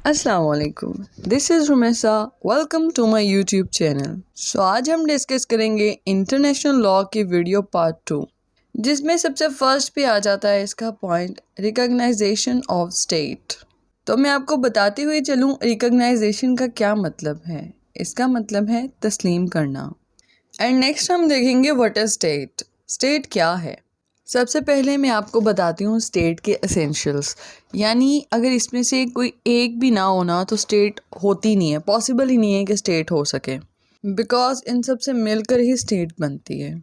अस्सलाम वालेकुम, this is Rumaisa. Welcome to my YouTube channel. आज हम डिस्कस करेंगे इंटरनेशनल लॉ की वीडियो पार्ट 2, जिसमें सबसे फर्स्ट पे आ जाता है इसका पॉइंट रिकॉग्नाइजेशन ऑफ स्टेट। तो मैं आपको बताती हुई चलूँ रिकॉग्नाइजेशन का क्या मतलब है। इसका मतलब है तस्लीम करना। एंड नेक्स्ट हम देखेंगे व्हाट इज स्टेट। स्टेट क्या है। सबसे पहले मैं आपको बताती हूँ स्टेट के एसेंशियल्स, यानी अगर इसमें से कोई एक भी ना होना तो स्टेट होती नहीं है, पॉसिबल ही नहीं है कि स्टेट हो सके, बिकॉज इन सब से मिलकर ही स्टेट बनती है।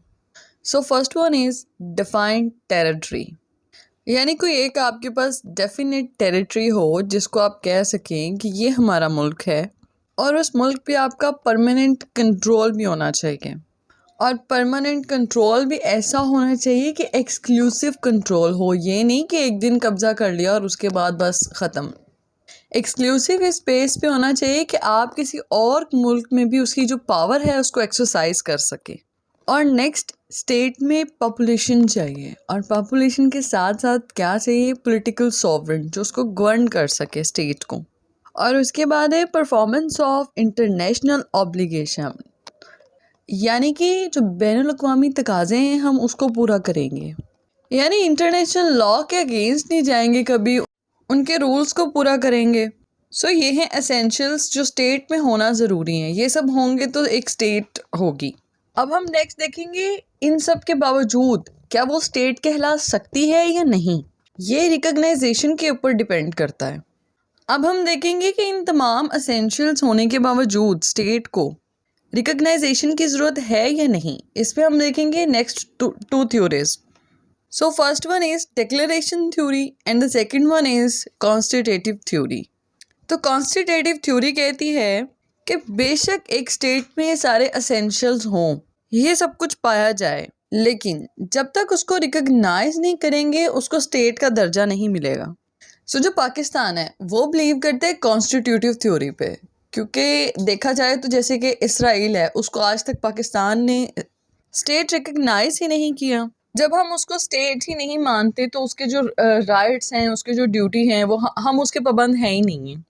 सो first one is defined territory, यानी कोई एक आपके पास डेफिनेट टेरिटरी हो जिसको आप कह सकें कि ये हमारा मुल्क है, और उस मुल्क पे आपका परमानेंट कंट्रोल भी होना चाहिए। और परमानेंट कंट्रोल भी ऐसा होना चाहिए कि एक्सक्लूसिव कंट्रोल हो, ये नहीं कि एक दिन कब्जा कर लिया और उसके बाद बस ख़त्म। एक्सक्लूसिव स्पेस पे होना चाहिए कि आप किसी और मुल्क में भी उसकी जो पावर है उसको एक्सरसाइज कर सके। और नेक्स्ट, स्टेट में पॉपुलेशन चाहिए, और पॉपुलेशन के साथ साथ क्या चाहिए, पॉलिटिकल सॉवरेन जो उसको गवर्न कर सके स्टेट को। और उसके बाद है परफॉर्मेंस ऑफ इंटरनेशनल ऑब्लिगेशन, यानी कि जो बैनुल-अक़वामी तकाज़े हैं हम उसको पूरा करेंगे, यानी इंटरनेशनल लॉ के अगेंस्ट नहीं जाएंगे कभी, उनके रूल्स को पूरा करेंगे। सो ये हैं एसेंशियल्स जो स्टेट में होना ज़रूरी हैं, ये सब होंगे तो एक स्टेट होगी। अब हम नेक्स्ट देखेंगे इन सब के बावजूद क्या वो स्टेट कहला सकती है या नहीं, ये रिकॉग्नाइजेशन के ऊपर डिपेंड करता है। अब हम देखेंगे कि इन तमाम एसेंशियल्स होने के बावजूद स्टेट को रिकॉग्नाइजेशन की ज़रूरत है या नहीं, इस पर हम देखेंगे next two theories. So first one is declaration theory and the second one is constitutive theory. तो कॉन्स्टिट्यूटिव थ्योरी कहती है कि बेशक एक स्टेट में ये सारे एसेंशियल्स हों, ये सब कुछ पाया जाए, लेकिन जब तक उसको रिकॉग्नाइज नहीं करेंगे उसको स्टेट का दर्जा नहीं मिलेगा। सो जो पाकिस्तान है वो बिलीव करते हैं कॉन्स्टिट्यूटिव थ्योरी पे, क्योंकि देखा जाए तो जैसे कि इसराइल है, उसको आज तक पाकिस्तान ने स्टेट रिकग्नाइज ही नहीं किया। जब हम उसको स्टेट ही नहीं मानते तो उसके जो राइट्स हैं, उसके जो ड्यूटी हैं, वो हम उसके पाबंद हैं ही नहीं हैं।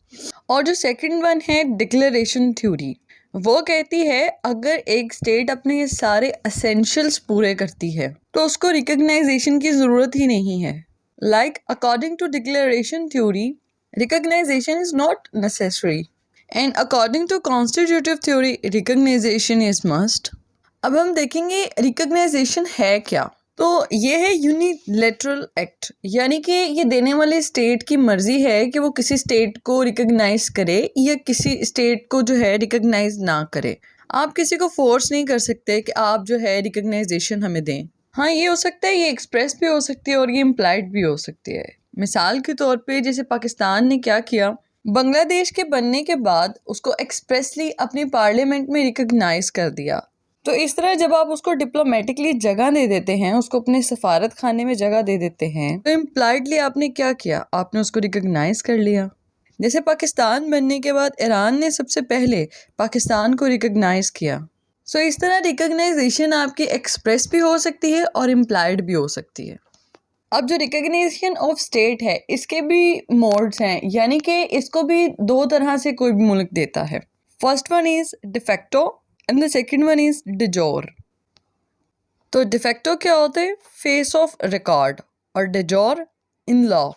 और जो सेकंड वन है डिक्लेरेशन थ्योरी, वो कहती है अगर एक स्टेट अपने ये सारे एसेंशियल्स पूरे करती है तो उसको रिकग्नाइजेशन की ज़रूरत ही नहीं है। Like according to declaration theory, recognization is not necessary, and according to constitutive theory recognization is must. अब हम देखेंगे रिकग्नाइजेशन है क्या। तो ये है यूनिलैटरल एक्ट, यानी कि ये देने वाले स्टेट की मर्जी है कि वो किसी स्टेट को रिकग्नाइज करे या किसी स्टेट को जो है रिकग्नाइज ना करे। आप किसी को फोर्स नहीं कर सकते कि आप जो है रिकग्नाइजेशन हमें दें। हाँ, ये हो सकता है, ये एक्सप्रेस भी हो सकती है और ये इम्प्लाइड भी हो सकती है। मिसाल के तौर पे जैसे पाकिस्तान ने क्या किया, बांग्लादेश के बनने के बाद उसको एक्सप्रेसली अपनी पार्लियामेंट में रिकग्नाइज कर दिया। तो इस तरह जब आप उसको डिप्लोमेटिकली जगह दे देते हैं, उसको अपने सफारत खाने में जगह दे देते हैं, तो इम्प्लाइडली आपने क्या किया, आपने उसको रिकग्नाइज कर लिया। जैसे पाकिस्तान बनने के बाद ईरान ने सबसे पहले पाकिस्तान को रिकग्नाइज किया। सो इस तरह रिकग्नाइजेशन आपकी एक्सप्रेस भी हो सकती है और इम्प्लाइड भी हो सकती है। अब जो रिकग्निशन ऑफ स्टेट है इसके भी मोड्स हैं, यानी कि इसको भी दो तरह से कोई भी मुल्क देता है। First one is de facto and the second one is de jure. तो डिफेक्टो क्या होता है, फेस ऑफ रिकॉर्ड, और डिजोर इन लॉ।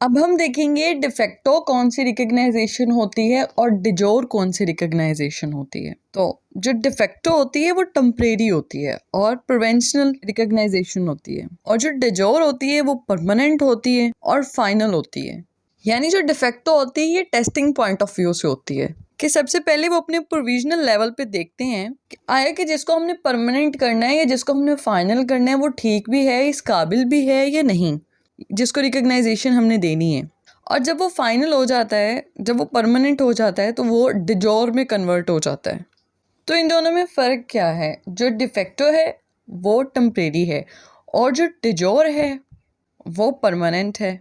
अब हम देखेंगे डिफेक्टो कौन सी रिकग्नाइजेशन होती है और डिजोर कौन सी रिकग्नाइजेशन होती है। तो जो डिफेक्टो होती है वो टेम्परेरी होती है और प्रोविंशियल रिकग्नाइजेशन होती है, और जो डिजोर होती है वो परमानेंट होती है और फाइनल होती है। यानी जो डिफेक्टो होती है ये टेस्टिंग पॉइंट ऑफ व्यू से होती है कि सबसे पहले वो अपने प्रोविजनल लेवल पे देखते हैं कि आया कि जिसको हमने परमानेंट करना है या जिसको हमने फाइनल करना है वो ठीक भी है, इस काबिल भी है या नहीं, जिसको रिकग्नाइजेशन हमने देनी है। और जब वो फाइनल हो जाता है, जब वो परमानेंट हो जाता है, तो वो डिजोर में कन्वर्ट हो जाता है। तो इन दोनों में फ़र्क क्या है, जो डिफेक्टो है वो टेम्परेरी है और जो डिजोर है वो परमानेंट है।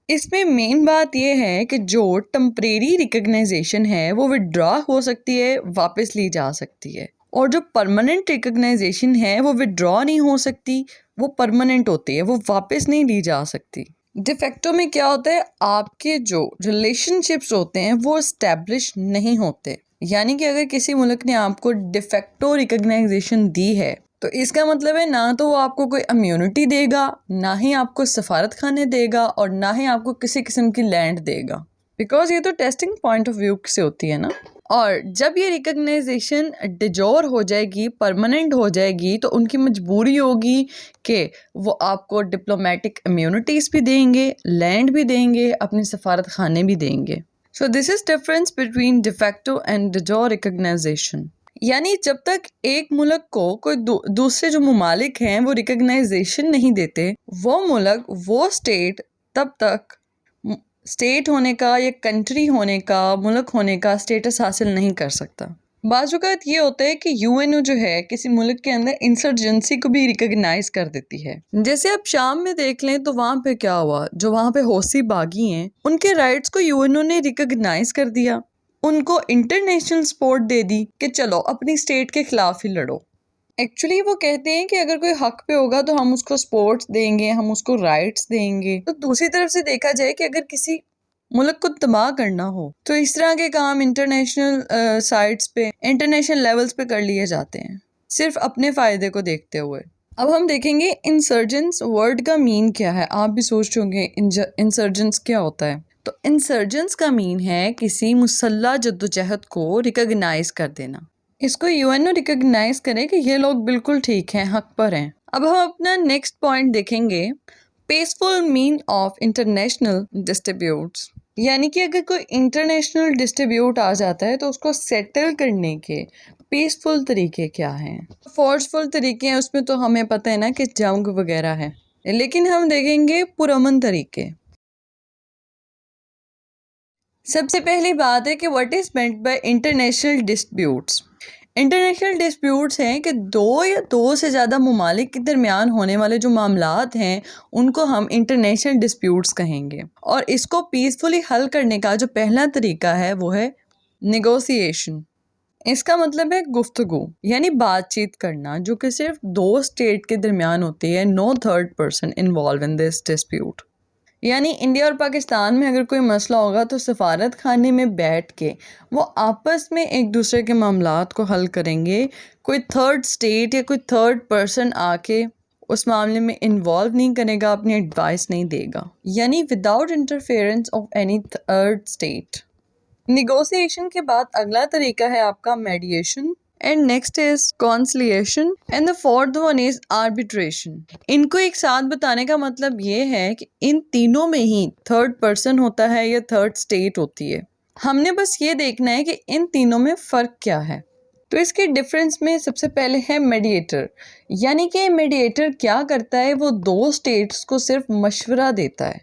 इसमें मेन बात यह है कि जो टेम्परेरी रिकग्नाइजेशन है वो विड्रॉ हो सकती है, वापस ली जा सकती है, और जो परमानेंट रिकग्नाइजेशन है वो विड्रॉ नहीं हो सकती, वो परमानेंट होती है, वो वापस नहीं ली जा सकती। डिफेक्टो में क्या होता है, आपके जो रिलेशनशिप्स होते हैं वो इस्टेब्लिश नहीं होते। यानी कि अगर किसी मुल्क ने आपको डिफेक्टो रिकग्नाइजेशन दी है तो इसका मतलब है ना तो वो आपको कोई इम्यूनिटी देगा, ना ही आपको सफारत खाने देगा, और ना ही आपको किसी किस्म की लैंड देगा, बिकॉज ये तो टेस्टिंग पॉइंट ऑफ व्यू से होती है ना। और जब ये रिकग्नाइजेशन डिजोर हो जाएगी, परमानेंट हो जाएगी, तो उनकी मजबूरी होगी कि वो आपको डिप्लोमेटिक इम्यूनिटीज़ भी देंगे, लैंड भी देंगे, अपने सफारत खाने भी देंगे। So this is difference between de facto and डिजोर recognisation. यानी जब तक एक मुल्क को कोई दूसरे जो ममालिक हैं वो रिकग्नाइजेशन नहीं देते, वो मुल्क, वो स्टेट तब तक स्टेट होने का या कंट्री होने का, मुल्क होने का स्टेटस हासिल नहीं कर सकता। बाज़ औक़ात ये होता है कि यूएनओ जो है किसी मुल्क के अंदर इंसर्जेंसी को भी रिकग्नाइज कर देती है। जैसे आप शाम में देख लें तो वहाँ पे क्या हुआ, जो वहाँ पे हौसी बागी हैं उनके राइट्स को यूएनओ ने रिकग्नाइज कर दिया, उनको इंटरनेशनल सपोर्ट दे दी कि चलो अपनी स्टेट के खिलाफ ही लड़ो। एक्चुअली वो कहते हैं कि अगर कोई हक पे होगा तो हम उसको सपोर्ट्स देंगे, हम उसको राइट्स देंगे। तो दूसरी तरफ से देखा जाए कि अगर किसी मुल्क को तबाह करना हो तो इस तरह के काम इंटरनेशनल साइट्स पे, इंटरनेशनल लेवल्स पे कर लिए जाते हैं, सिर्फ अपने फ़ायदे को देखते हुए। अब हम देखेंगे इंसर्जेंस वर्ड का मीन क्या है। आप भी सोच रहे होंगे इंसर्जेंस क्या होता है। तो इंसर्जेंस का मीन है किसी मुसल्ला जद्दोजहद को रिकग्नाइज कर देना। इसको यूएनओ रिकग्नाइज करे कि ये लोग बिल्कुल ठीक हैं, हक पर हैं। अब हम अपना नेक्स्ट पॉइंट देखेंगे, peaceful mean of international distributes. यानी कि अगर कोई इंटरनेशनल डिस्ट्रीब्यूट आ जाता है तो उसको सेटल करने के पीसफुल तरीके क्या हैं। फोर्सफुल तरीके हैं उसमें तो हमें पता है ना कि जंग वगैरह है, लेकिन हम देखेंगे पुरअमन तरीके। सबसे पहली बात है कि what is meant by international disputes. International disputes हैं कि दो या दो से ज़्यादा ममालिक के दरमियान होने वाले जो मामलात हैं उनको हम इंटरनेशनल डिस्प्यूट्स कहेंगे। और इसको पीसफुली हल करने का जो पहला तरीका है वो है नेगोशिएशन। इसका मतलब है गुफ्तगू, यानी बातचीत करना, जो कि सिर्फ दो स्टेट के दरमियान होती है, no third person involve in this dispute. यानी इंडिया और पाकिस्तान में अगर कोई मसला होगा तो सफारत खाने में बैठ के वो आपस में एक दूसरे के मामलात को हल करेंगे। कोई थर्ड स्टेट या कोई थर्ड पर्सन आके उस मामले में इन्वॉल्व नहीं करेगा, अपनी एडवाइस नहीं देगा, यानी without interference of any third state. Negotiation के बाद अगला तरीका है आपका मेडिएशन, and next is conciliation, and the fourth one is arbitration. इनको एक साथ बताने का मतलब ये है कि इन तीनों में ही थर्ड पर्सन होता है या थर्ड स्टेट होती है। हमने बस ये देखना है कि इन तीनों में फ़र्क क्या है। तो इसके डिफरेंस में सबसे पहले है मेडिएटर। यानी कि मेडिएटर क्या करता है, वो दो स्टेट्स को सिर्फ मशवरा देता है,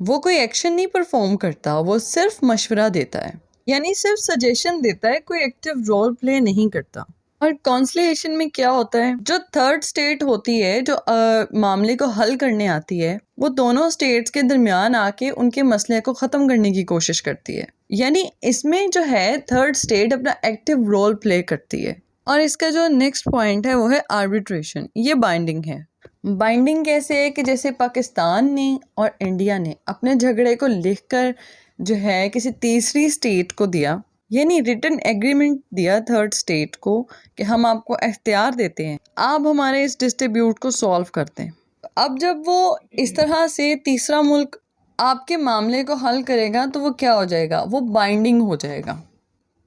वो कोई एक्शन नहीं परफॉर्म करता, वो सिर्फ मशवरा देता है, यानी सिर्फ सजेशन देता है, कोई एक्टिव रोल प्ले नहीं करता। और कॉन्सलिएशन में क्या होता है, जो थर्ड स्टेट होती है जो मामले को हल करने आती है, वो दोनों स्टेट्स के दरमियान आके उनके मसले को ख़त्म करने की कोशिश करती है। यानी इसमें जो है थर्ड स्टेट अपना एक्टिव रोल प्ले करती है। और इसका जो नेक्स्ट पॉइंट है वो है आर्बिट्रेशन। ये बाइंडिंग है। बाइंडिंग कैसे है कि जैसे पाकिस्तान ने और इंडिया ने अपने झगड़े को लिखकर जो है किसी तीसरी स्टेट को दिया, यानी रिटन एग्रीमेंट दिया थर्ड स्टेट को कि हम आपको इख्तियार देते हैं, आप हमारे इस डिस्ट्रीब्यूट को सॉल्व करते हैं। अब जब वो इस तरह से तीसरा मुल्क आपके मामले को हल करेगा तो वो क्या हो जाएगा, वो बाइंडिंग हो जाएगा।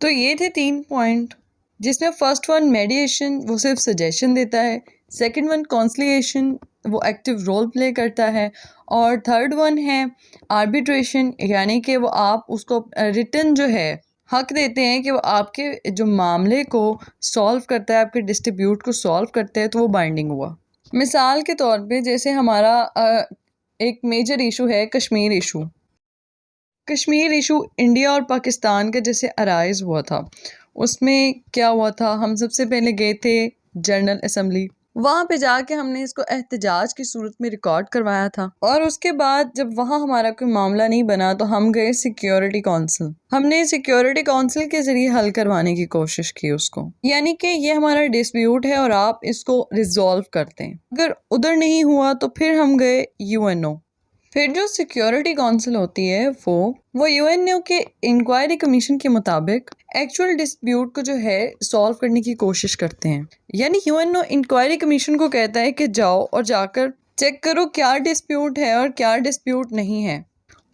तो ये थे 3 पॉइंट, जिसमें फर्स्ट वन मेडिएशन, वो सिर्फ सजेशन देता है। सेकंड वन कॉन्सिलिएशन, वो एक्टिव रोल प्ले करता है। और थर्ड वन है आर्बिट्रेशन, यानी कि वो आप उसको रिटन जो है हक देते हैं कि वो आपके जो मामले को सॉल्व करता है, आपके डिस्ट्रीब्यूट को सॉल्व करता है, तो वो बाइंडिंग हुआ। मिसाल के तौर पे जैसे हमारा एक मेजर इशू है Kashmir issue. Kashmir issue India और पाकिस्तान का जैसे अराइज हुआ था, उसमें क्या हुआ था, हम सबसे पहले गए थे जनरल असम्बली, वहाँ पे जाके हमने इसको एहतजाज की सूरत में रिकॉर्ड करवाया था। और उसके बाद जब वहाँ हमारा कोई मामला नहीं बना तो हम गए सिक्योरिटी काउंसिल, हमने सिक्योरिटी काउंसिल के ज़रिए हल करवाने की कोशिश की उसको, यानी कि ये हमारा डिस्प्यूट है और आप इसको रिजॉल्व करते हैं। अगर उधर नहीं हुआ तो फिर हम गए यूएनओ, फिर जो सिक्योरिटी काउंसिल होती है वो यूएनओ के इंक्वायरी कमीशन के मुताबिक एक्चुअल डिस्प्यूट को जो है सॉल्व करने की कोशिश करते हैं। यानी यूएनओ इंक्वायरी कमीशन को कहता है कि जाओ और जाकर चेक करो क्या डिस्प्यूट है और क्या डिस्प्यूट नहीं है।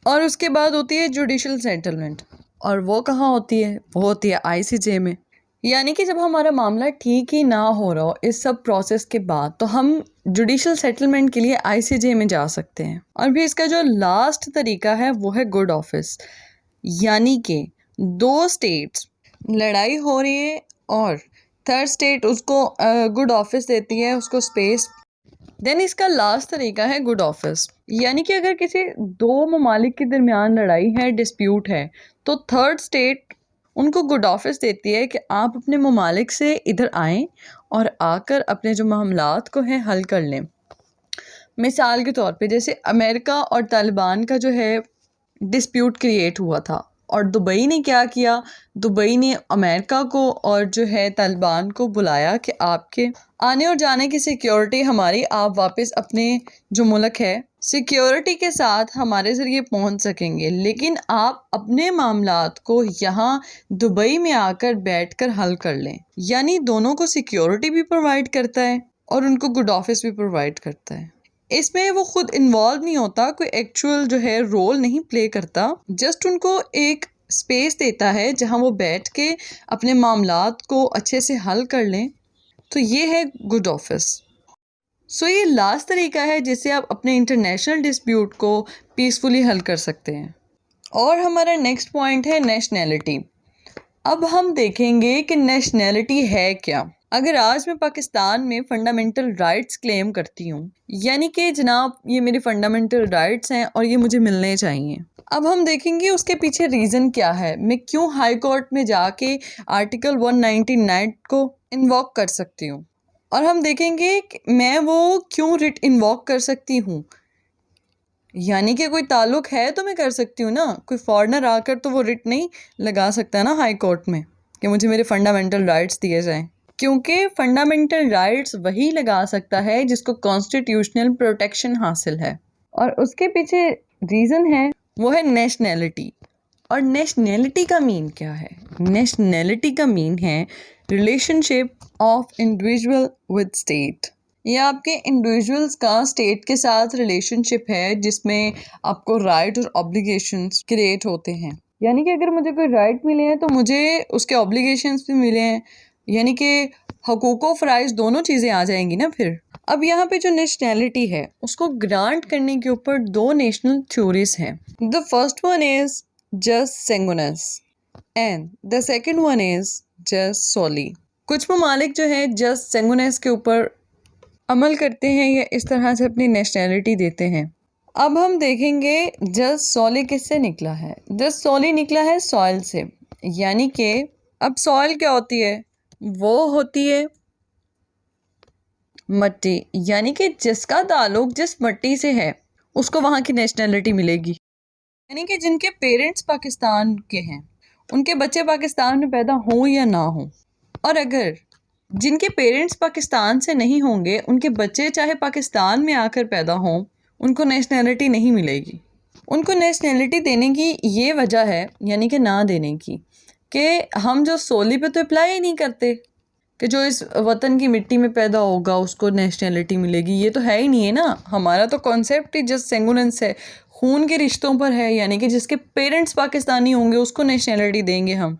और उसके बाद होती है जुडिशल सेटलमेंट, और वो कहाँ होती है? वो होती है आईसीजे में। यानी कि जब हमारा मामला ठीक ही ना हो रहा हो इस सब प्रोसेस के बाद, तो हम जुडिशल सेटलमेंट के लिए आईसीजे में जा सकते हैं। और भी इसका जो लास्ट तरीका है वो है गुड ऑफिस। यानी कि दो स्टेट्स लड़ाई हो रही है और थर्ड स्टेट उसको गुड ऑफिस देती है, उसको स्पेस। देन इसका लास्ट तरीका है गुड ऑफिस। यानी कि अगर किसी दो ममालिक के दरमियान लड़ाई है, डिस्प्यूट है, तो थर्ड स्टेट उनको गुड ऑफिस देती है कि आप अपने ममालिक से इधर आएँ और आकर अपने जो मामलात को है हल कर लें। मिसाल के तौर पे जैसे अमेरिका और तालिबान का जो है डिस्प्यूट क्रिएट हुआ था, और दुबई ने क्या किया, दुबई ने अमेरिका को और जो है तालिबान को बुलाया कि आपके आने और जाने की सिक्योरिटी हमारी, आप वापस अपने जो मुल्क है सिक्योरिटी के साथ हमारे ज़रिए पहुंच सकेंगे, लेकिन आप अपने मामलात को यहाँ दुबई में आकर बैठकर हल कर लें। यानी दोनों को सिक्योरिटी भी प्रोवाइड करता है और उनको गुड ऑफिस भी प्रोवाइड करता है। इसमें वो खुद इन्वॉल्व नहीं होता, कोई एक्चुअल जो है रोल नहीं प्ले करता, जस्ट उनको एक स्पेस देता है जहां वो बैठ के अपने मामलात को अच्छे से हल कर लें। तो ये है गुड ऑफिस। सो ये लास्ट तरीका है जिससे आप अपने इंटरनेशनल डिस्प्यूट को पीसफुली हल कर सकते हैं। और हमारा नेक्स्ट पॉइंट है नेशनैलिटी। अब हम देखेंगे कि नेशनैलिटी है क्या। अगर आज मैं पाकिस्तान में फ़ंडामेंटल राइट्स क्लेम करती हूँ, यानी कि जनाब ये मेरे फ़ंडामेंटल राइट्स हैं और ये मुझे मिलने चाहिए, अब हम देखेंगे उसके पीछे रीज़न क्या है। मैं क्यों हाई कोर्ट में जाके आर्टिकल 199 को इन्वॉक कर सकती हूँ, और हम देखेंगे कि मैं वो क्यों रिट इन्वॉक कर सकती हूँ। यानी कि कोई ताल्लुक़ है तो मैं कर सकती हूँ ना, कोई फॉरेनर आकर तो वो रिट नहीं लगा सकता ना हाई कोर्ट में कि मुझे मेरे फ़ंडामेंटल राइट्स दिए जाएं, क्योंकि फ़ंडामेंटल राइट्स वही लगा सकता है जिसको कॉन्स्टिट्यूशनल प्रोटेक्शन हासिल है। और उसके पीछे रीज़न है वो है नेशनैलिटी। और नेशनैलिटी का मीन क्या है? नेशनैलिटी का मीन है relationship of individual with state. ये आपके इंडिविजुअल्स का स्टेट के साथ रिलेशनशिप है जिसमें आपको राइट और ऑब्लिगेशंस क्रिएट होते हैं। यानी कि अगर मुझे कोई राइट मिले हैं तो मुझे उसके ऑब्लिगेशंस भी मिले हैं, यानी कि हकूक़ व फ़राइज़ दोनों चीज़ें आ जाएंगी ना फिर। अब यहाँ पे जो नेशनैलिटी है उसको ग्रांट करने के ऊपर दो नेशनल थ्योरीज हैं। The first one is jus sanguinis and the second one is jus soli. कुछ ममालिक जो है जस सेंगुनस के ऊपर अमल करते हैं या इस तरह से अपनी नेशनैलिटी देते हैं। अब हम देखेंगे जस सोली किससे निकला है। जस सोली निकला है सॉइल से। यानी कि अब सॉइल क्या होती है? वो होती है मट्टी। यानी कि जिसका ताल्लुक जिस मट्टी से है उसको वहाँ की नेशनैलिटी मिलेगी। यानी कि जिनके पेरेंट्स पाकिस्तान के हैं उनके बच्चे पाकिस्तान में पैदा हों या ना हों, और अगर जिनके पेरेंट्स पाकिस्तान से नहीं होंगे उनके बच्चे चाहे पाकिस्तान में आकर पैदा हों, उनको नेशनैलिटी नहीं मिलेगी। उनको नेशनैलिटी देने की ये वजह है, यानी कि ना देने की, कि हम जो सोली पे तो अप्लाई ही नहीं करते कि जो इस वतन की मिट्टी में पैदा होगा उसको नेशनैलिटी मिलेगी। ये तो है ही नहीं है ना। हमारा तो कॉन्सेप्ट ही जस्ट सेंगुनेंस है, खून के रिश्तों पर है, यानी कि जिसके पेरेंट्स पाकिस्तानी होंगे उसको नेशनैलिटी देंगे हम।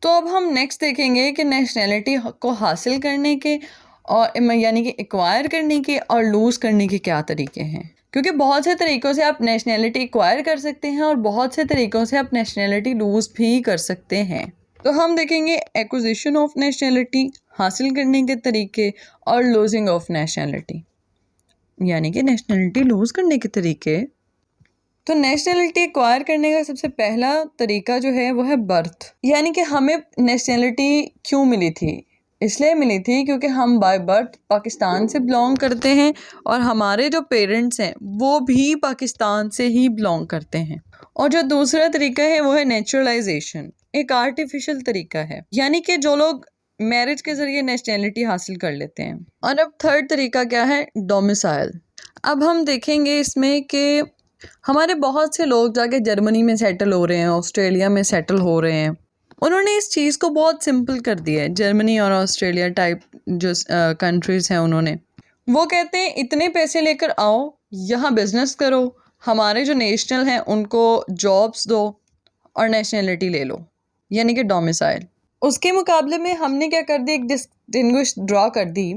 तो अब हम नेक्स्ट देखेंगे कि नेशनैलिटी को हासिल करने के और यानी कि एक्वायर करने के और लूज़ करने के क्या तरीके हैं, क्योंकि बहुत से तरीक़ों से आप नेशनैलिटी एक्वायर कर सकते हैं और बहुत से तरीक़ों से आप नेशनैलिटी लूज़ भी कर सकते हैं। तो हम देखेंगे एक्विजिशन ऑफ नेशनैलिटी, हासिल करने के तरीके, और लूजिंग ऑफ नेशनैलिटी, यानी कि नेशनैलिटी लूज़ करने के तरीके। तो नेशनैलिटी एक्वायर करने का सबसे पहला तरीका जो है वो है बर्थ। यानी कि हमें नेशनैलिटी क्यों मिली थी? इसलिए मिली थी क्योंकि हम बाय बर्थ पाकिस्तान से बिलोंग करते हैं और हमारे जो पेरेंट्स हैं वो भी पाकिस्तान से ही बिलोंग करते हैं। और जो दूसरा तरीका है वो है नेचुरलाइजेशन, एक आर्टिफिशियल तरीका है, यानी कि जो लोग मैरिज के ज़रिए नेशनैलिटी हासिल कर लेते हैं। और अब थर्ड तरीका क्या है? डोमिसाइल। अब हम देखेंगे इसमें कि हमारे बहुत से लोग जाके जर्मनी में सेटल हो रहे हैं, ऑस्ट्रेलिया में सेटल हो रहे हैं। उन्होंने इस चीज़ को बहुत सिंपल कर दिया है। जर्मनी और ऑस्ट्रेलिया टाइप जो कंट्रीज़ हैं, उन्होंने वो कहते हैं इतने पैसे लेकर आओ, यहाँ बिजनेस करो, हमारे जो नेशनल हैं उनको जॉब्स दो और नेशनलिटी ले लो, यानी कि डोमिसाइल। उसके मुकाबले में हमने क्या कर दी, एक डिस्टिंग्विश ड्रॉ कर दी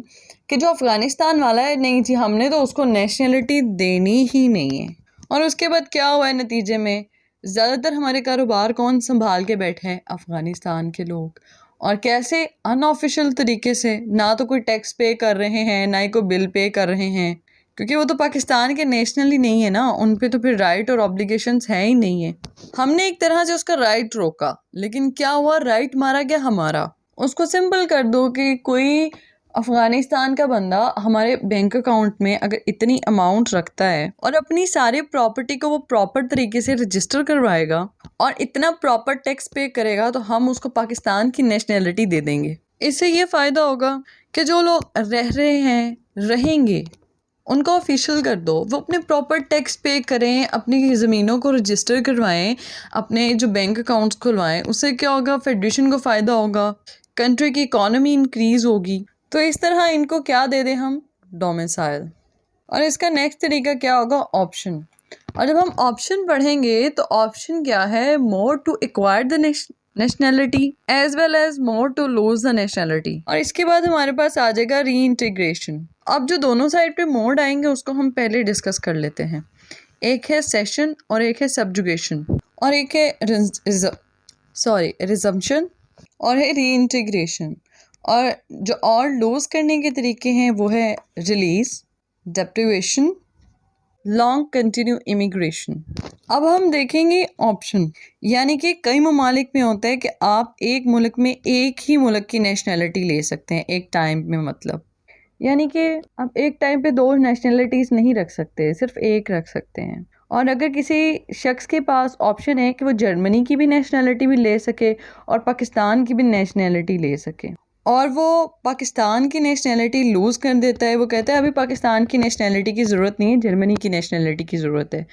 कि जो अफ़गानिस्तान वाला है, नहीं जी हमने तो उसको नेशनलिटी देनी ही नहीं है। और उसके बाद क्या हुआ है नतीजे में, ज़्यादातर हमारे कारोबार कौन संभाल के बैठे हैं, अफ़गानिस्तान के लोग। और कैसे, अनऑफिशियल तरीके से, ना तो कोई टैक्स पे कर रहे हैं, ना ही कोई बिल पे कर रहे हैं, क्योंकि वो तो पाकिस्तान के नेशनल ही नहीं है ना, उन पे तो फिर राइट और ऑब्लिगेशंस है ही नहीं है। हमने एक तरह से उसका राइट रोका, लेकिन क्या हुआ, राइट मारा गया हमारा। उसको सिंपल कर दो कि कोई अफ़गानिस्तान का बंदा हमारे बैंक अकाउंट में अगर इतनी अमाउंट रखता है और अपनी सारी प्रॉपर्टी को वो प्रॉपर तरीके से रजिस्टर करवाएगा और इतना प्रॉपर टैक्स पे करेगा, तो हम उसको पाकिस्तान की नेशनलिटी दे देंगे। इससे ये फ़ायदा होगा कि जो लोग रह रहे हैं, रहेंगे, उनको ऑफिशियल कर दो, वो अपने प्रॉपर टैक्स पे करें, अपनी ज़मीनों को रजिस्टर करवाएं, अपने जो बैंक अकाउंट्स खुलवाएं। उससे क्या होगा, फेडरेशन को फ़ायदा होगा, कंट्री की इकॉनमी इंक्रीज़ होगी। तो इस तरह इनको क्या दे दें हम, डोमिसाइल। और इसका नेक्स्ट तरीका क्या होगा, ऑप्शन। और जब हम ऑप्शन पढ़ेंगे तो ऑप्शन क्या है, more to acquire the nationality as well as more to lose the nationality. और इसके बाद हमारे पास आ जाएगा री इंटीग्रेशन। अब जो दोनों साइड पे मोड आएंगे उसको हम पहले डिस्कस कर लेते हैं। एक है सेशन और एक है सब्जुगेशन और एक है रिजम्पशन और है री इंटीग्रेशन। और जो और लूज करने के तरीके हैं वो है release, deprivation, long continue immigration. अब हम देखेंगे ऑप्शन, यानी कि कई ममालिक में होता है कि आप एक मुल्क में एक ही मुल्क की नेशनलिटी ले सकते हैं एक टाइम में, मतलब यानी कि आप एक टाइम पे दो नेशनलिटीज़ नहीं रख सकते, सिर्फ एक रख सकते हैं। और अगर किसी शख्स के पास ऑप्शन है कि वो जर्मनी की भी नेशनलिटी भी ले सके और पाकिस्तान की भी नेशनलिटी ले सके, और वो पाकिस्तान की नेशनलिटी लूज़ कर देता है, वो कहता है अभी पाकिस्तान की नेशनलिटी की ज़रूरत नहीं है, जर्मनी की नेशनलिटी की ज़रूरत है,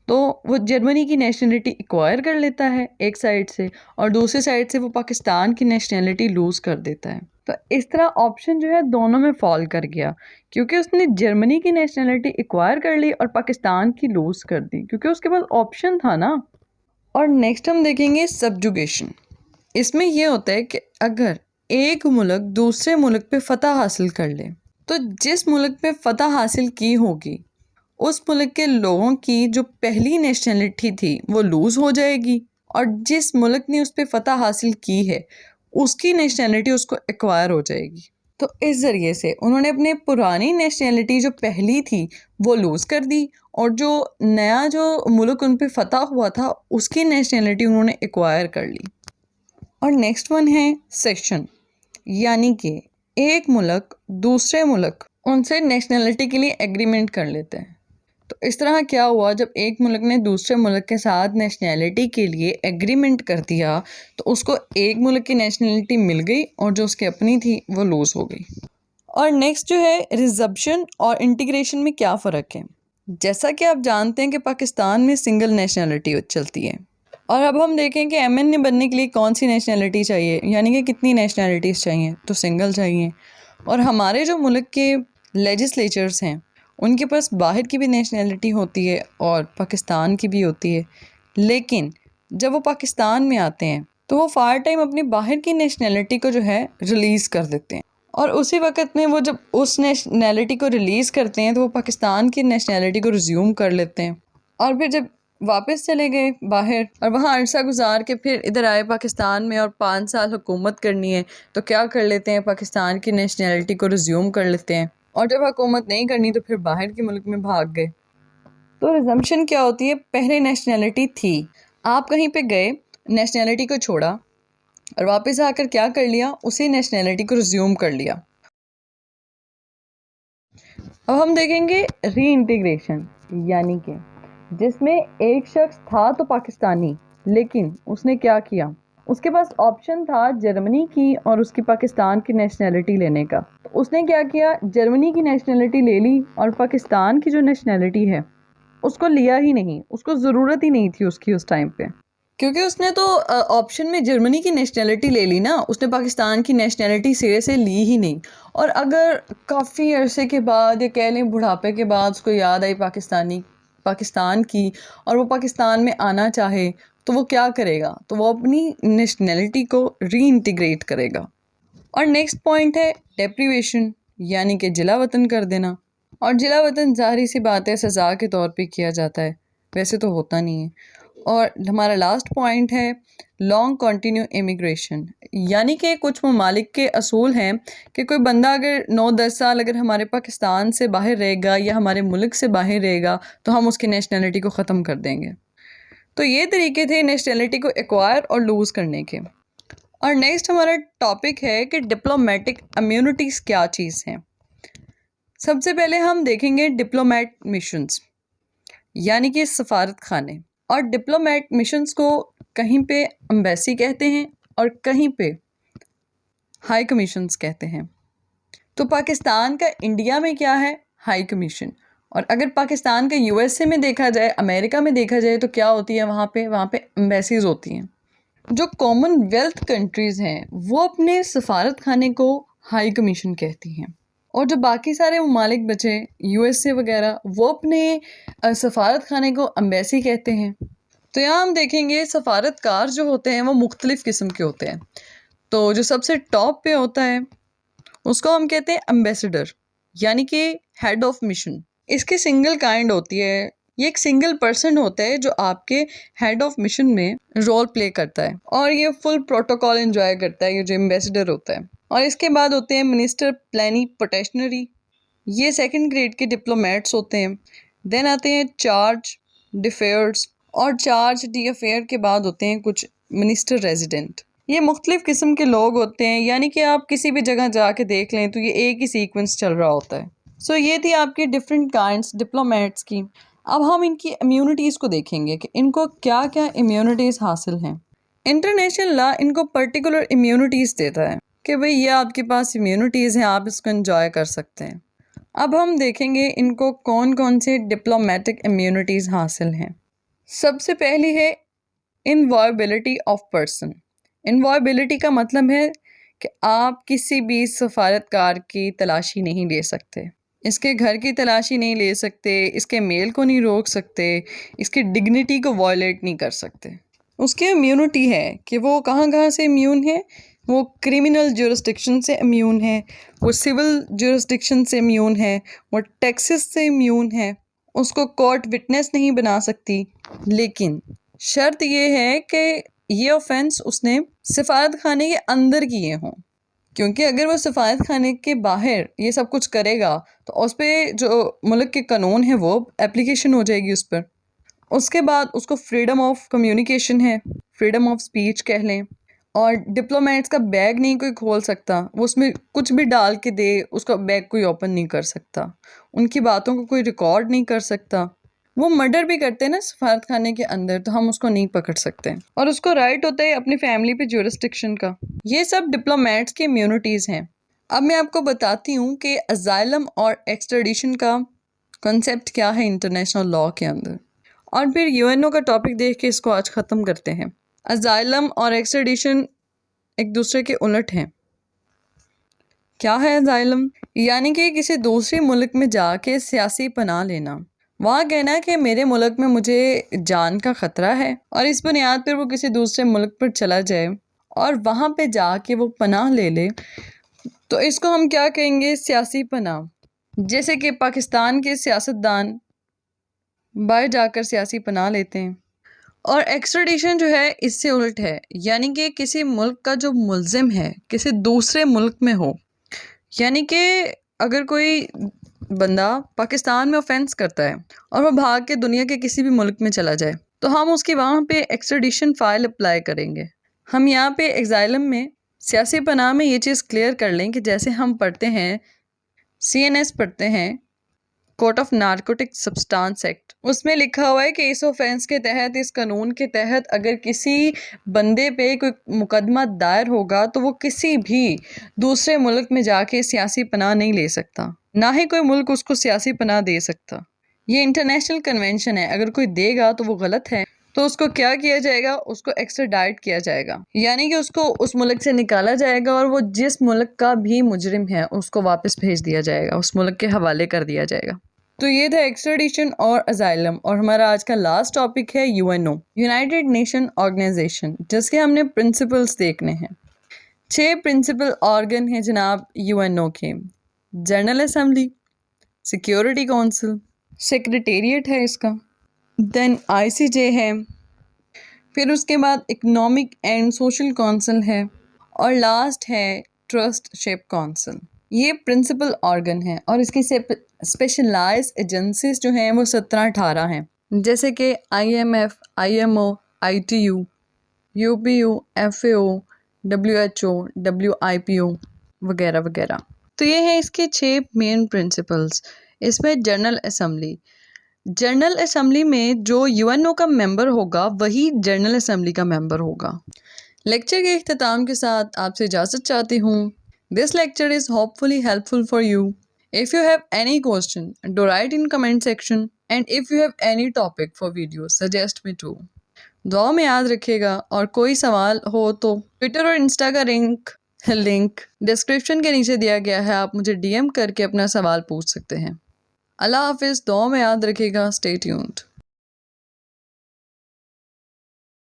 तो वो जर्मनी की नेशनलिटी एक्वायर कर लेता है एक साइड से, और दूसरी साइड से वो पाकिस्तान की नेशनलिटी लूज़ कर देता है। तो इस तरह ऑप्शन जो है दोनों में फॉल कर गया, क्योंकि उसने जर्मनी की नेशनलिटी एक्वायर कर ली और पाकिस्तान की लूज़ कर दी, क्योंकि उसके पास ऑप्शन था ना। और नेक्स्ट हम देखेंगे सब्जुगेशन। इसमें यह होता है कि अगर एक मुल्क दूसरे मुल्क पे फतह हासिल कर ले, तो जिस मुल्क पे फतह हासिल की होगी उस मुल्क के लोगों की जो पहली नेशनलिटी थी वो लूज़ हो जाएगी, और जिस मुल्क ने उस पर फतह हासिल की है उसकी नेशनलिटी उसको एक्वायर हो जाएगी। तो इस ज़रिए से उन्होंने अपने पुरानी नेशनलिटी जो पहली थी वो लूज़ कर दी, और जो नया जो मुल्क उन पर फतह हुआ था उसकी नेशनलिटी उन्होंने एक्वायर कर ली। और नेक्स्ट वन है सेशन, यानी कि एक मुल्क दूसरे मुल्क उनसे नेशनलिटी के लिए एग्रीमेंट कर लेते हैं। तो इस तरह क्या हुआ, जब एक मुल्क ने दूसरे मुल्क के साथ नेशनलिटी के लिए एग्रीमेंट कर दिया तो उसको एक मुल्क की नेशनलिटी मिल गई और जो उसकी अपनी थी वो लूज़ हो गई। और नेक्स्ट जो है रिजम्पशन और इंटीग्रेशन में क्या फ़र्क है। जैसा कि आप जानते हैं कि पाकिस्तान में सिंगल नेशनलिटी चलती है, और अब हम देखें कि MNA बनने के लिए कौन सी नेशनलिटी चाहिए, यानी कि कितनी नेशनलिटीज़ चाहिए, तो सिंगल चाहिए। और हमारे जो मुल्क के लेजिस्लेचर्स हैं उनके पास बाहर की भी नेशनलिटी होती है और पाकिस्तान की भी होती है, लेकिन जब वो पाकिस्तान में आते हैं तो वो फार टाइम अपनी बाहर की नेशनलिटी को जो है रिलीज़ कर देते हैं, और उसी वक्त में वो जब उस नेशनलिटी को रिलीज़ करते हैं तो वो पाकिस्तान की नेशनलिटी को रिज्यूम कर लेते हैं, और फिर जब वापस चले गए बाहर और वहाँ अरसा गुजार के फिर इधर आए पाकिस्तान में और 5 साल हुकूमत करनी है, तो क्या कर लेते हैं, पाकिस्तान की नेशनलिटी को रिज्यूम कर लेते हैं, और जब हुकूमत नहीं करनी तो फिर बाहर के मुल्क में भाग गए। तो रिजम्पशन क्या होती है, पहले नेशनलिटी थी, आप कहीं पे गए, नेशनलिटी को छोड़ा और वापस आकर क्या कर लिया, उसी नेशनलिटी को रिज्यूम कर लिया। अब हम देखेंगे री इंटीग्रेशन, यानी कि जिसमें एक शख्स था तो पाकिस्तानी, लेकिन उसने क्या किया, उसके पास ऑप्शन था जर्मनी की और उसकी पाकिस्तान की नेशनलिटी लेने का। तो उसने क्या किया, जर्मनी की नेशनलिटी ले ली और पाकिस्तान की जो नेशनलिटी है उसको लिया ही नहीं, उसको ज़रूरत ही नहीं थी उसकी उस टाइम पे, क्योंकि उसने तो ऑप्शन में जर्मनी की नेशनैलिटी ले ली ना, उसने पाकिस्तान की नेशनैलिटी सिरे से ली ही नहीं। और अगर काफ़ी अरसे के बाद या कह लें बुढ़ापे के बाद उसको याद आई पाकिस्तान की और वो पाकिस्तान में आना चाहे तो वो क्या करेगा? तो वो अपनी नेशनैलिटी को रीइंटीग्रेट करेगा। और नेक्स्ट पॉइंट है डेप्रीवेशन, यानी कि जिला वतन कर देना। और जिला वतन ज़ाहिर सी बात है सज़ा के तौर पे किया जाता है, वैसे तो होता नहीं है। और हमारा लास्ट पॉइंट है लॉन्ग कंटिन्यू इमिग्रेशन, यानी कि कुछ ममालिक के असूल हैं कि कोई बंदा अगर 9-10 साल अगर हमारे पाकिस्तान से बाहर रहेगा या हमारे मुल्क से बाहर रहेगा तो हम उसकी नेशनैलिटी को ख़त्म कर देंगे। तो ये तरीके थे नेशनैलिटी को एक्वायर और लूज़ करने के। और नेक्स्ट हमारा टॉपिक है कि डिप्लोमेटिक इम्यूनिटीज़ क्या चीज़ हैं। सबसे पहले हम देखेंगे डिप्लोमेट मिशंस, यानी कि सफारत खाने। और डिप्लोमेट मिशंस को कहीं पे एम्बेसी कहते हैं और कहीं पे हाई कमीशंस कहते हैं। तो पाकिस्तान का इंडिया में क्या है? High commission. और अगर पाकिस्तान का यूएसए में देखा जाए, अमेरिका में देखा जाए तो क्या होती है वहाँ पे एम्बेसीज होती हैं। जो कॉमनवेल्थ कंट्रीज़ हैं वो अपने सफारत खाने को हाई कमीशन कहती हैं, और जो बाकी सारे ममालिक बचे यूएसए वगैरह वो अपने सफारत खाने को एम्बेसी कहते हैं। तो यहाँ हम देखेंगे सफारतकार जो होते हैं वो मुख्तलिफ़ किस्म के होते हैं। तो जो सबसे टॉप पे होता है उसको हम कहते हैं एम्बेसडर, यानी कि हेड ऑफ मिशन। इसकी सिंगल काइंड होती है, ये एक सिंगल पर्सन होता है जो आपके हेड ऑफ मिशन में रोल प्ले करता है और ये फुल प्रोटोकॉल एंजॉय करता है, ये जो एम्बेसडर होता है। और इसके बाद होते हैं मिनिस्टर प्लेनीपोटेशनरी, ये सेकंड ग्रेड के डिप्लोमेट्स होते हैं। देन आते हैं चार्ज डिफेयर्स, और चार्ज डी अफेयर के बाद होते हैं कुछ मिनिस्टर रेजिडेंट। ये मुख्तलिफ़ किस्म के लोग होते हैं, यानी कि आप किसी भी जगह जाके देख लें तो ये एक ही सीक्वेंस चल रहा होता है। सो ये थी आपकी डिफरेंट काइंड्स डिप्लोमेट्स की। अब हम इनकी इम्यूनिटीज़ को देखेंगे कि इनको क्या क्या इम्यूनिटीज़ हासिल हैं। इंटरनेशनल लॉ इनको पर्टिकुलर इम्यूनिटीज़ देता है कि भाई ये आपके पास इम्यूनिटीज़ हैं, आप इसको एंजॉय कर सकते हैं। अब हम देखेंगे इनको कौन कौन से डिप्लोमेटिक इम्यूनिटीज़ हासिल हैं। सबसे पहली है इनवॉयबिलिटी ऑफ पर्सन। इनवॉयबिलिटी का मतलब है कि आप किसी भी सफारतकार की तलाशी नहीं ले सकते, इसके घर की तलाशी नहीं ले सकते, इसके मेल को नहीं रोक सकते, इसकी डिग्निटी को वायलेट नहीं कर सकते। उसकी इम्यूनिटी है कि वो कहाँ कहाँ से इम्यून है। वो क्रिमिनल जुरिस्डिक्शन से इम्यून है, वो सिविल जुरिस्डिक्शन से इम्यून है, वो टैक्सेस से इम्यून है। उसको कोर्ट विटनेस नहीं बना सकती, लेकिन शर्त ये है कि ये ऑफेंस उसने सिफारत खाने के अंदर किए हों, क्योंकि अगर वो सिफारत खाने के बाहर ये सब कुछ करेगा तो उस पर जो मुल्क के कानून है वो एप्लीकेशन हो जाएगी उस पर। उसके बाद उसको फ्रीडम ऑफ कम्युनिकेशन है, फ्रीडम ऑफ स्पीच कह लें। और डिप्लोमेट्स का बैग नहीं कोई खोल सकता, वो उसमें कुछ भी डाल के दे उसका बैग कोई ओपन नहीं कर सकता, उनकी बातों को कोई रिकॉर्ड नहीं कर सकता। वो मर्डर भी करते हैं ना सफारत खाने के अंदर, तो हम उसको नहीं पकड़ सकते। और उसको राइट होता है अपनी फैमिली पे जुरिस्डिक्शन का। ये सब डिप्लोमेट्स की इम्यूनिटीज़ हैं। अब मैं आपको बताती हूँ कि अजाइलम और एक्सट्रेडिशन का कॉन्सेप्ट क्या है इंटरनेशनल लॉ के अंदर, और फिर यूएनओ का टॉपिक देख के इसको आज ख़त्म करते हैं। अजाइलम और एक्सट्रेडिशन एक दूसरे के उलट हैं। क्या है अजाइलम? यानी कि किसी दूसरे मुल्क में जाके सियासी पनाह लेना। वहाँ कहना है कि मेरे मुल्क में मुझे जान का ख़तरा है, और इस बुनियाद पर वो किसी दूसरे मुल्क पर चला जाए और वहाँ पे जाके वो पनाह ले ले, तो इसको हम क्या कहेंगे? सियासी पनाह। जैसे कि पाकिस्तान के सियासतदान बाहर जाकर सियासी पनाह लेते हैं। और एक्स्ट्राडिशन जो है इससे उल्ट है, यानी कि किसी मुल्क का जो मुल्ज़िम है किसी दूसरे मुल्क में हो, यानी कि अगर कोई बंदा पाकिस्तान में ऑफेंस करता है और वो भाग के दुनिया के किसी भी मुल्क में चला जाए, तो हम उसकी वहाँ पे एक्स्ट्राडिशन फ़ाइल अप्लाई करेंगे। हम यहाँ पे एग्जाइलम में सियासी पनाह में ये चीज़ क्लियर कर लें कि जैसे हम पढ़ते हैं CNS पढ़ते हैं, court of narcotic substance act, उसमें लिखा हुआ है कि इस ऑफेंस के तहत, इस कानून के तहत अगर किसी बंदे पे कोई मुकदमा दायर होगा तो वो किसी भी दूसरे मुल्क में जाके सियासी पनाह नहीं ले सकता, ना ही कोई मुल्क उसको सियासी पनाह दे सकता। ये इंटरनेशनल कन्वेंशन है, अगर कोई देगा तो वो गलत है तो उसको क्या किया जाएगा, उसको एक्स्ट्राडाइट किया जाएगा, यानी कि उसको उस मुल्क से निकाला जाएगा और वो जिस मुल्क का भी मुजरिम है उसको वापस भेज दिया जाएगा, उस मुल्क के हवाले कर दिया जाएगा। तो ये था एक्स्ट्राडिशन और अजाइलम। और हमारा आज का लास्ट टॉपिक है यूएनओ, यूनाइटेड नेशन ऑर्गेनाइजेशन, जिसके हमने प्रिंसिपल्स देखने हैं। 6 प्रिंसिपल ऑर्गन हैं जनाब यूएनओ के। General assembly, security council, secretariat है इसका, देन आईसीजे है, फिर उसके बाद इकोनॉमिक एंड सोशल काउंसिल है, और लास्ट है ट्रस्टशिप काउंसिल। ये प्रिंसिपल ऑर्गन है और इसकी स्पेशलाइज एजेंसीज जो हैं वो 17-18 हैं, जैसे कि IMF, IMO, ITU, UPU, FAO, WHO, WIPO वगैरह वगैरह। तो ये है इसके 6 मेन प्रिंसिपल्स। इसमें जनरल असेंबली में जो यूएनओ का मेंबर होगा वही जनरल असेंबली का मेंबर होगा। लेक्चर के इख्तिताम के साथ आपसे इजाज़त चाहती हूँ। This lecture is hopefully helpful for you. If you have any question do write in comment section, and if you have any topic for video suggest me too. दुआ में याद रखिएगा, और कोई सवाल हो तो ट्विटर और इंस्टा का लिंक डिस्क्रिप्शन के नीचे दिया गया है, आप मुझे DM करके अपना सवाल पूछ सकते हैं। अल्लाह हाफिज़, दुआ में याद रखिएगा। Stay tuned.